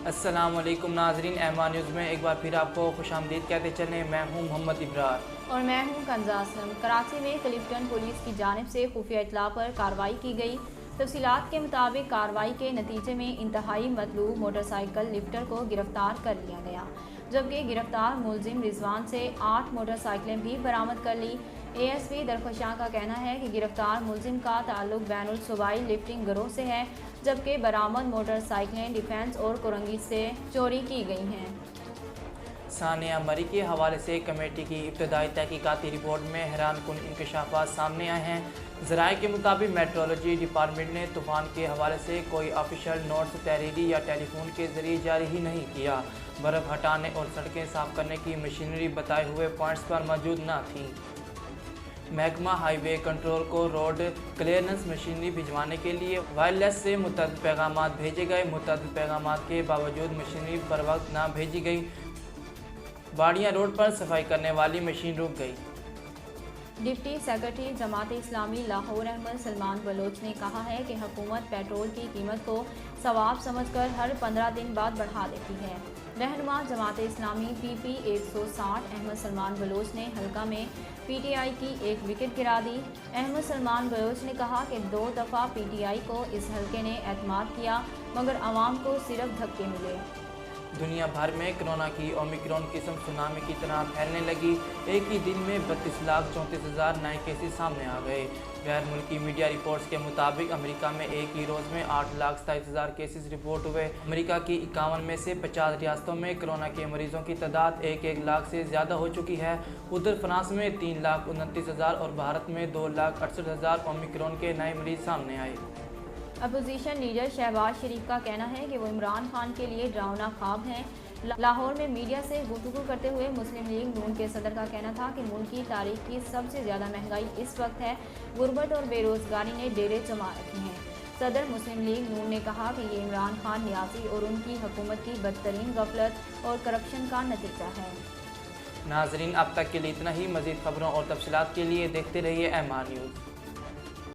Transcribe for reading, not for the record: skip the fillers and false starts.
अस्सलाम वालेकुम नाजरीन, एमान न्यूज़ में एक बार फिर आपको खुशामदीद कहते चलें। मैं हूं मोहम्मद इब्रार और मैं हूं कंजा असलम। कराची में क्लिफ्टन पुलिस की जानिब से खुफिया इत्तला पर कार्रवाई की गई। तफसीलात के मुताबिक कार्रवाई के नतीजे में इंतहाई मतलूब मोटरसाइकिल लिफ्टर को गिरफ्तार कर लिया गया, जबकि गिरफ्तार मुलजिम रिजवान से 8 मोटरसाइकिलें भी बरामद कर ली। ASP दरख्शां का कहना है कि गिरफ्तार मुलजिम का ताल्लुक बैनुल सूबाई लिफ्टिंग गिरोह से है, जबकि बरामद मोटरसाइकिलें डिफेंस और कुरंगी से चोरी की गई हैं। सानिया मरी के हवाले से कमेटी की इब्तदाई तहकीकाती रिपोर्ट में हैरानकुन इंकशाफात सामने आए हैं। ज़राए के मुताबिक मेट्रोलॉजी डिपार्टमेंट ने तूफ़ान के हवाले से कोई ऑफिशियल नोट्स तहरीरी या टेलीफोन के ज़रिए जारी ही नहीं किया। बर्फ़ हटाने और सड़कें साफ़ करने की मशीनरी बताए हुए पॉइंट्स पर मौजूद न थी। महकमा हाईवे कंट्रोल को रोड क्लियरेंस मशीनरी भिजवाने के लिए वायरलेस से मुतअद्दिद पैगाम भेजे गए। मुतअद्दिद पैगाम के बावजूद मशीनरी पर वक्त न भेजी गई। बाड़ियाँ रोड पर सफाई करने वाली मशीन रुक गई। Deputy secretary Jamaat Islami Lahore Ahmad Salman Bloch ने कहा है कि हुकूमत पेट्रोल की कीमत को सवाब समझकर हर 15 दिन बाद बढ़ा देती है। रहनुमा जमात इस्लामी PP 160 अहमद सलमान बलोच ने हल्का में PTI की एक विकेट गिरा दी। अहमद सलमान बलोच ने कहा कि 2 दफ़ा PTI को इस हल्के ने एतमाद किया, मगर आवाम को सिर्फ धक्के मिले। दुनिया भर में कोरोना की ओमिक्रॉन किस्म सुनामी की तरह फैलने लगी। एक ही दिन में 32,34,000 नए केसेस सामने आ गए। गैर मुल्की मीडिया रिपोर्ट्स के मुताबिक अमेरिका में एक ही रोज़ में 8,27,000 केसेस रिपोर्ट हुए। अमेरिका की 51 में से 50 रियासतों में कोरोना के मरीजों की तादाद 1-1 लाख से ज़्यादा हो चुकी है। उधर फ्रांस में 3,29,000 और भारत में 2,68,000 ओमिक्रॉन के नए मरीज सामने आए। अपोजिशन लीडर शहबाज शरीफ का कहना है कि वो इमरान खान के लिए डरावना ख्वाब हैं। लाहौर में मीडिया से गुफ्तगू करते हुए मुस्लिम लीग नून के सदर का कहना था कि मुल्क की तारीख की सबसे ज़्यादा महंगाई इस वक्त है। गुर्बत और बेरोज़गारी ने डेरे जमा रखे हैं। सदर मुस्लिम लीग नून ने कहा कि ये इमरान खान न्याजी और उनकी हुकूमत की बदतरीन गफलत और करप्शन का नतीजा है। नाजरीन, अब तक के लिए इतना ही। मज़ीद खबरों और तफसीलात के लिए देखते रहिए एमान न्यूज़।